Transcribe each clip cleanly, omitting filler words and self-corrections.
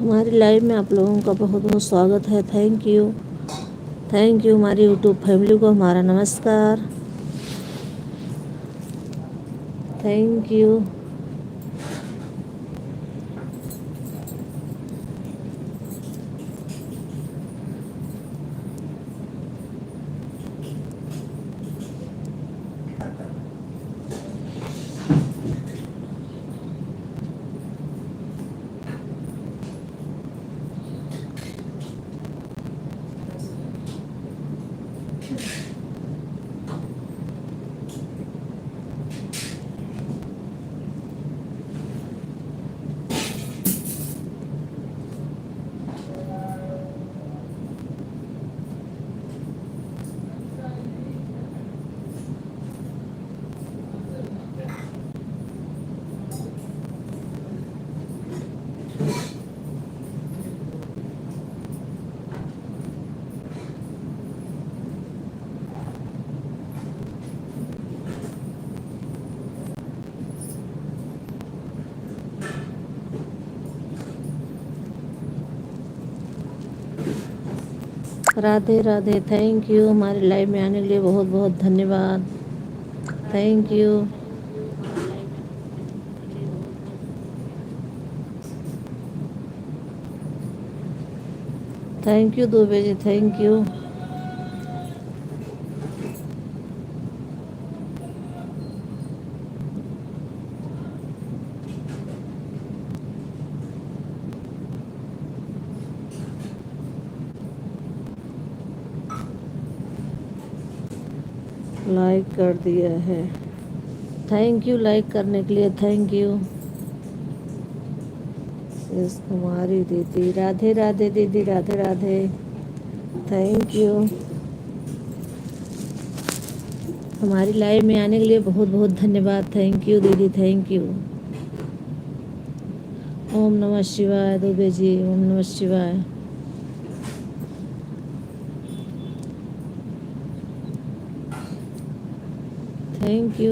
हमारी लाइव में आप लोगों का बहुत बहुत स्वागत है। थैंक यू हमारी यूट्यूब फैमिली को हमारा नमस्कार। Thank you. Radhe Radhe. Thank you हमारे लाइव में आने के लिए बहुत बहुत धन्यवाद। Thank you. Thank you Dubey ji. Thank you. Like कर दिया है। थैंक यू लाइक करने के लिए। Thank you. यस कुमारी दीदी। राधे राधे दीदी। राधे राधे। Thank you. हमारी लाइव में आने के लिए बहुत बहुत धन्यवाद। थैंक यू दीदी। Thank you. ओम नमः शिवाय दुबे जी। ओम नमः शिवाय। Thank you.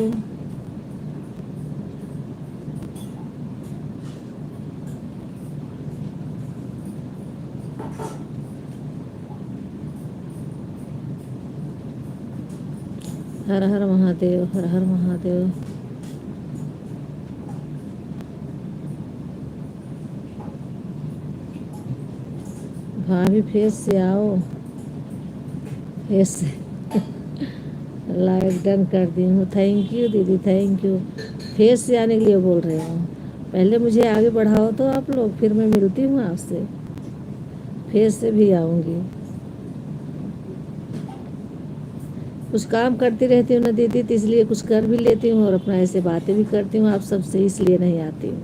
हर हर महादेव। हर हर महादेव। भाभी फेस से आओ। फेस से लाइक डन कर दी हूँ। थैंक यू दीदी। Thank you. फेस से आने के लिए बोल रहे हो। पहले मुझे आगे बढ़ाओ तो आप लोग, फिर मैं मिलती हूँ आपसे। फेस से भी आऊँगी। कुछ काम करती रहती हूँ ना दीदी, तो इसलिए कुछ कर भी लेती हूँ और अपना ऐसे बातें भी करती हूँ आप सबसे, इसलिए नहीं आती हूँ।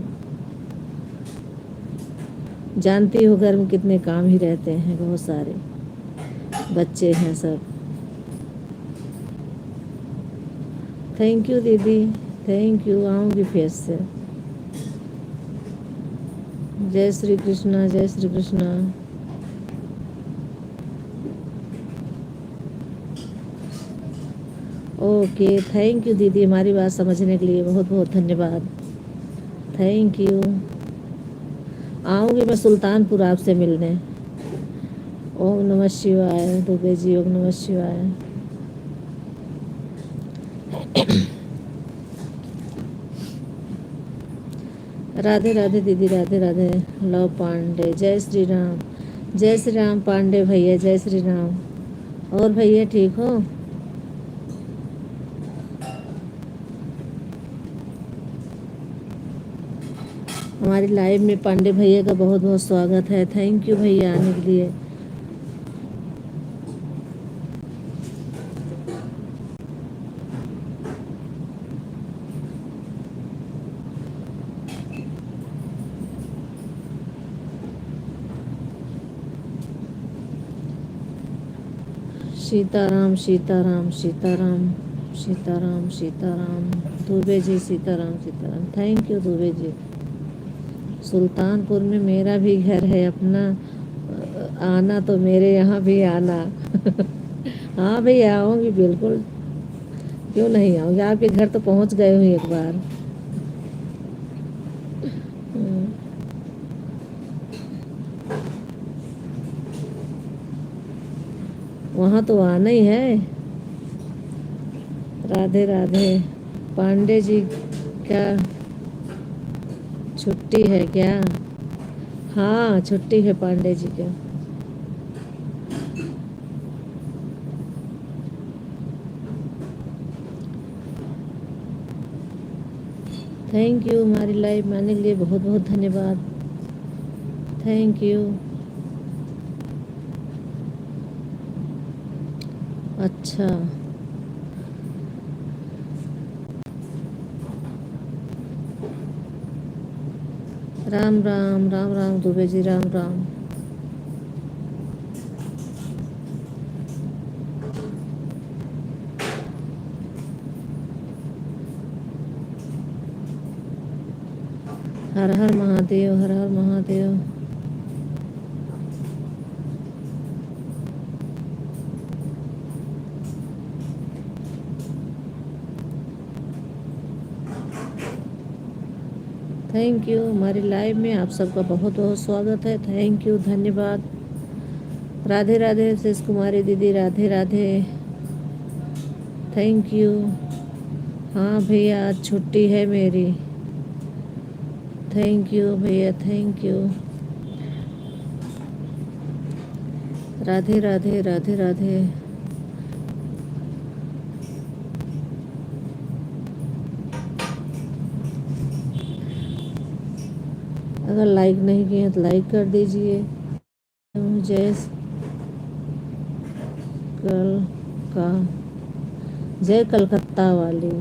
जानती हो घर में कितने काम ही रहते हैं, बहुत सारे बच्चे हैं सब। थैंक यू दीदी। Thank you. आऊँगी फेस से। जय श्री कृष्णा। जय Shri Krishna. Okay. Thank you दीदी हमारी बात समझने के लिए बहुत बहुत धन्यवाद। Thank you. आऊँगी मैं सुल्तानपुर आपसे मिलने। ओम नमः शिवाय दुबे जी। ओम नमः शिवाय। राधे राधे दीदी। राधे राधे। लव पांडे। जय श्री राम। जय श्री राम पांडे भैया। जय श्री राम। और भैया ठीक हो? हमारी लाइव में पांडे भैया का बहुत बहुत स्वागत है। थैंक यू भैया आने के लिए। सीताराम सीताराम सीताराम सीताराम सीताराम। दुबे जी सीताराम सीताराम। थैंक यू दुबे जी। सुल्तानपुर में मेरा भी घर है अपना। आना तो मेरे यहाँ भी आना। हाँ भैया आऊँगी बिल्कुल। क्यों नहीं आऊँगी, आपके घर तो पहुँच गए हूँ एक बार। वहाँ तो आना ही है। राधे राधे। पांडे जी, क्या छुट्टी है क्या? हाँ, छुट्टी है पांडे जी का। थैंक यू, हमारी लाइव में आने के लिए बहुत बहुत धन्यवाद। Thank you. अच्छा, राम राम राम राम दुबे जी, राम राम। हर हर महादेव, हर हर महादेव। थैंक यू, हमारी लाइव में आप सबका बहुत बहुत स्वागत है। थैंक यू, धन्यवाद। राधे राधे शेष कुमारी दीदी, राधे राधे। Thank you. हाँ भैया, आज छुट्टी है मेरी। थैंक यू भैया, थैंक यू। राधे राधे, राधे राधे। अगर लाइक नहीं किए तो लाइक कर दीजिए। जय कल का जय कलकत्ता वाली।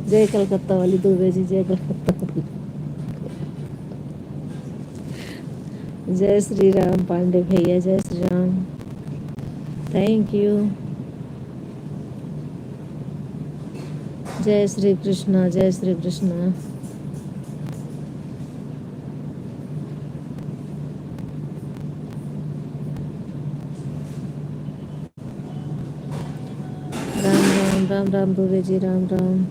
जय कलकत्ता वाली दुबे जी, जय कलकत्ता वाली। जय श्री राम पांडे भैया, जय श्री राम। Thank you. जय श्री कृष्णा, जय श्री कृष्णा। राम राम राम राम दुबे जी, राम राम।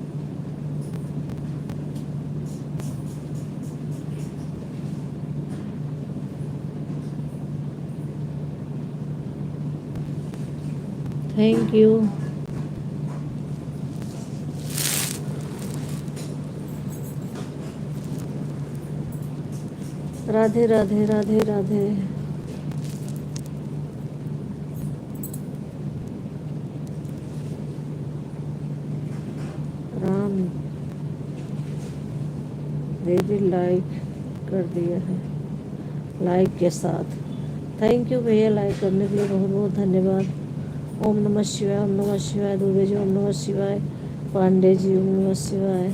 Thank you. राधे राधे, राधे राधे। राम दीदी लाइक कर दिया है, लाइक के साथ। थैंक यू भैया, लाइक करने के लिए बहुत बहुत धन्यवाद। ओम नमः शिवाय, ओम नमः शिवाय दुबे जी, ओम नमः शिवाय पांडे जी, ओम नमः शिवाय।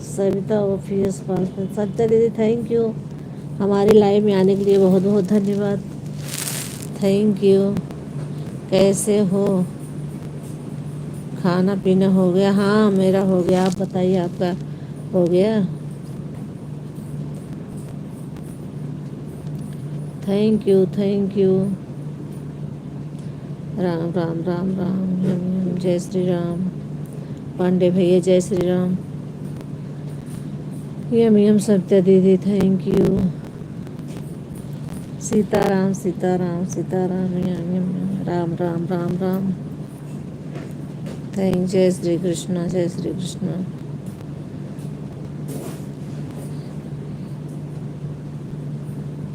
सविता ऑफिस पार्क, सत्या दीदी थैंक यू, हमारी लाइव में आने के लिए बहुत बहुत धन्यवाद। Thank you. कैसे हो? खाना पीना हो गया? हाँ मेरा हो गया, आप बताइए आपका हो गया? Thank you, thank you. Ram Ram Ram Ram, जय श्री राम पांडे भैया, जय श्री राम। यम यम सत्या दीदी, थैंक यू। सीताराम सीताराम सीताराम, यम यम राम राम राम राम। थैंक, जय श्री कृष्णा, जय श्री कृष्णा।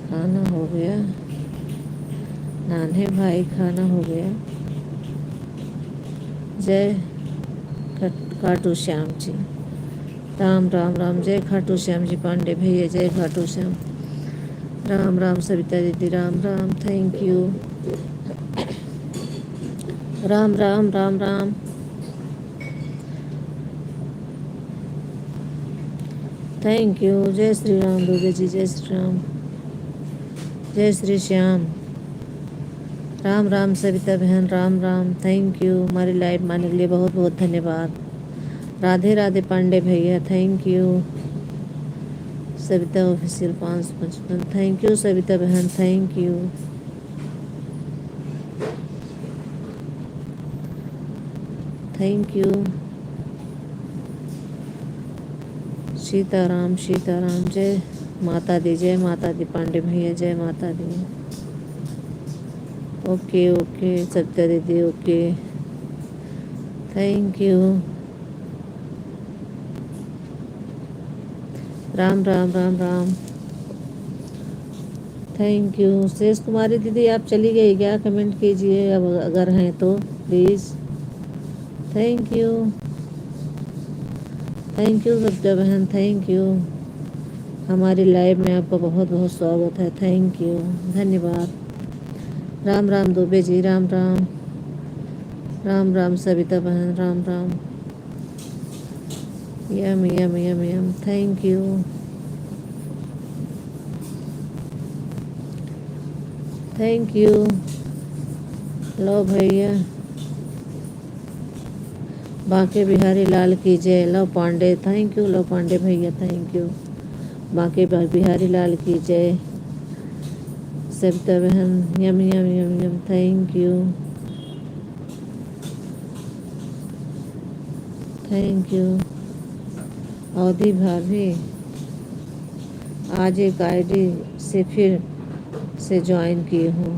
खाना हो गया? नान्हे भाई खाना हो गया? जय खाटू श्याम जी, राम राम राम। जय खाटू श्याम जी पांडे भैया, जय खाटू श्याम। राम राम सविता दीदी, Ram Ram. Thank you. Ram Ram Ram Ram. Thank you. जय श्री राम दुबे जी, जय श्री राम। जय श्री श्याम। राम राम सविता बहन, राम राम। थैंक यू, हमारी लाइव मानने के लिए बहुत बहुत धन्यवाद। राधे राधे पांडे भैया, thank you. Savita official 555, thank you Savita बहन, thank you. Thank you. Sitaram Sitaram, जय माता दी, जय माता दी पांडे भैया, जय माता दी। ओके ओके सत्या दीदी okay thank you Ram Ram Ram Ram thank you शेष कुमारी दीदी आप चली गई क्या कमेंट कीजिए अब अगर हैं तो प्लीज़ थैंक यू सत्या बहन थैंक यू हमारी लाइव में आपका बहुत बहुत स्वागत है थैंक यू धन्यवाद राम राम दुबे जी राम राम राम राम सविता बहन राम राम यम यम यम यम थैंक यू लो भैया बांके बिहारी लाल की जय लव पांडे थैंक यू लव पांडे भैया थैंक यू बांके बिहारी लाल की जय सविता बहन यम यम यम यम थैंक यू अवधि भाभी आज एक आईडी से फिर से ज्वाइन की हूँ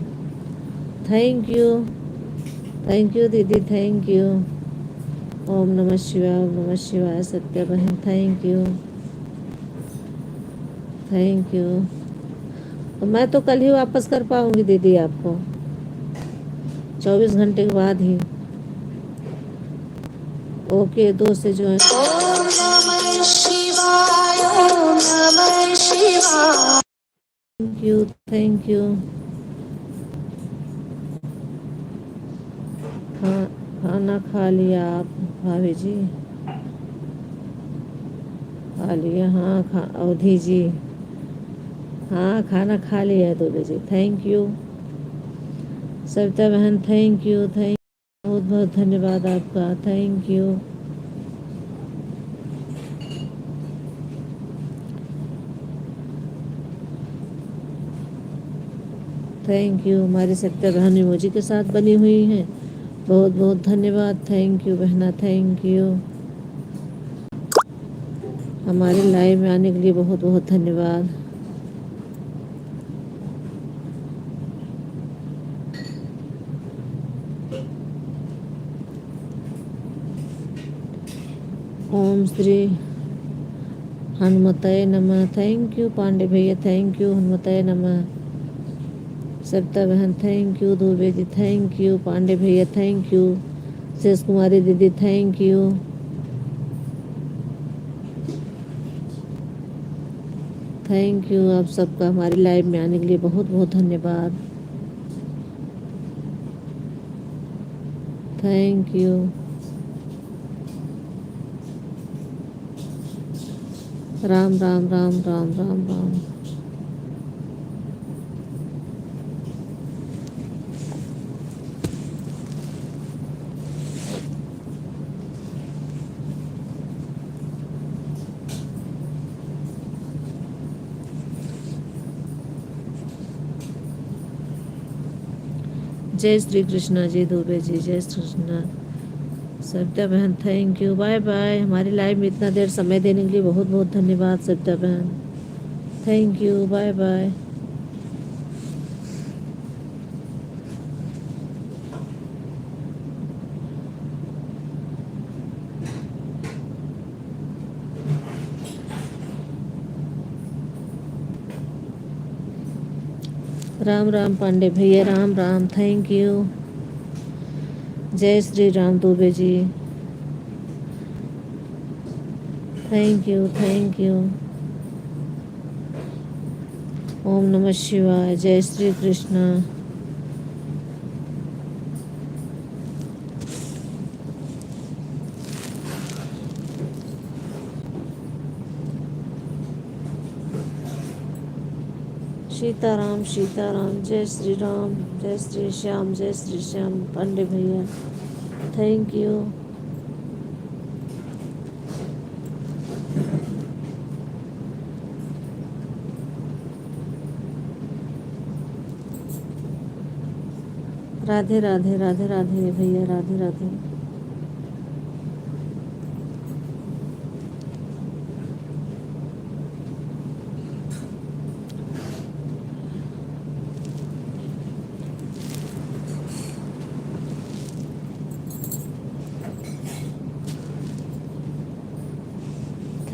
थैंक यू दीदी थैंक यू ओम नमः शिवाय सत्या बहन थैंक यू तो मैं तो कल ही वापस कर पाऊंगी दीदी आपको 24 घंटे के बाद ही ओके 2 से ज्वाइन ओम नमः शिवाय ओम नमः शिवाय थैंक यू खाना खा लिया आप भाभी जी खा लिया हाँ अवधि जी हाँ खाना खा लिया है 2 बजे थैंक यू सविता बहन थैंक यू बहुत बहुत धन्यवाद आपका थैंक यू हमारी सत्या बहन इमोजी के साथ बनी हुई हैं बहुत बहुत धन्यवाद थैंक यू बहना थैंक यू हमारे लाइव में आने के लिए बहुत बहुत धन्यवाद ओम श्री हनुमतय नमः थैंक यू पांडे भैया थैंक यू हनुमतय नमः सविता बहन thank you Dubey ji thank you Pandey भैया थैंक यू शेष कुमारी दीदी थैंक यू आप सबका हमारी लाइव में आने के लिए बहुत बहुत धन्यवाद थैंक यू राम राम राम राम राम राम जय श्री कृष्णा जी दुबे जी जय श्री कृष्णा सविता बहन थैंक यू बाय बाय हमारी लाइव में इतना देर समय देने के लिए बहुत बहुत धन्यवाद सविता बहन thank you bye bye Ram Ram Pandey भैया राम राम थैंक यू जय श्री राम दुबे जी थैंक यू ओम नमः शिवाय जय श्री कृष्ण सीताराम जय श्री राम जय श्री श्याम पांडे भैया थैंक यू राधे राधे राधे राधे भैया राधे राधे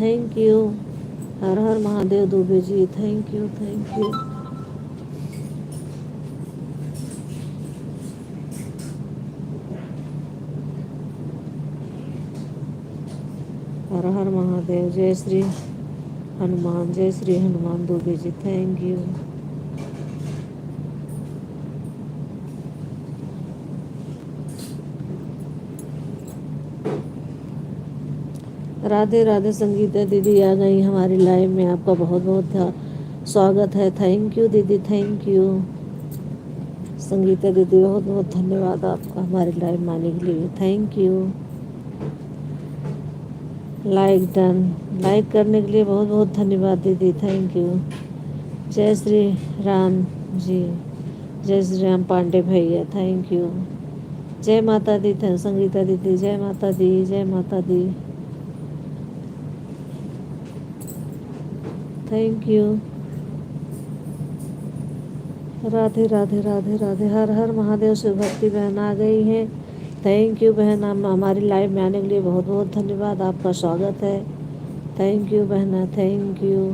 थैंक यू। हर हर Mahadev Dubey ji, thank you, thank you. हर हर महादेव। जय श्री हनुमान, जय श्री हनुमान दुबे जी, थैंक यू। राधे राधे। संगीता दीदी आ गई हमारी लाइव में, आपका बहुत बहुत स्वागत है। थैंक यू दीदी, थैंक यू। संगीता दीदी बहुत बहुत धन्यवाद आपका हमारी लाइव में आने के लिए, thank you. Like done, like करने के लिए बहुत बहुत धन्यवाद दीदी, थैंक यू। जय श्री राम जी, जय श्री राम पांडे भैया, थैंक यू। जय माता दी संगीता दीदी, जय माता दी, जय माता दी, थैंक यू। राधे राधे राधे राधे। हर हर महादेव से भक्ति बहन आ गई है, थैंक यू बहन। हमारी लाइव में आने के लिए बहुत बहुत धन्यवाद, आपका स्वागत है, थैंक यू बहना, थैंक यू।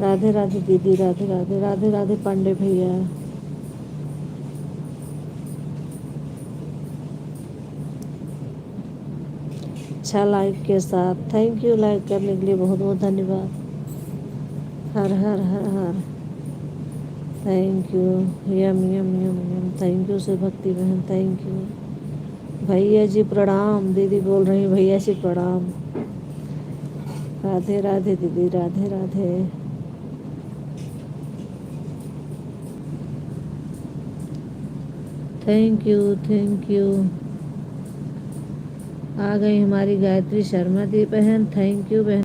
राधे राधे दीदी, राधे राधे, राधे राधे पांडे भैया। अच्छा लाइक के साथ, थैंक यू। लाइक करने के लिए बहुत बहुत धन्यवाद। हर हर हर हर, थैंक यू। यम यम यम यम, थैंक यू से भक्ति बहन, थैंक यू। भैया जी प्रणाम, दीदी बोल रही भैया जी प्रणाम। राधे राधे दीदी, Radhe Radhe. Thank you, thank you. आ गई हमारी गायत्री शर्मा दी बहन, थैंक यू बहन।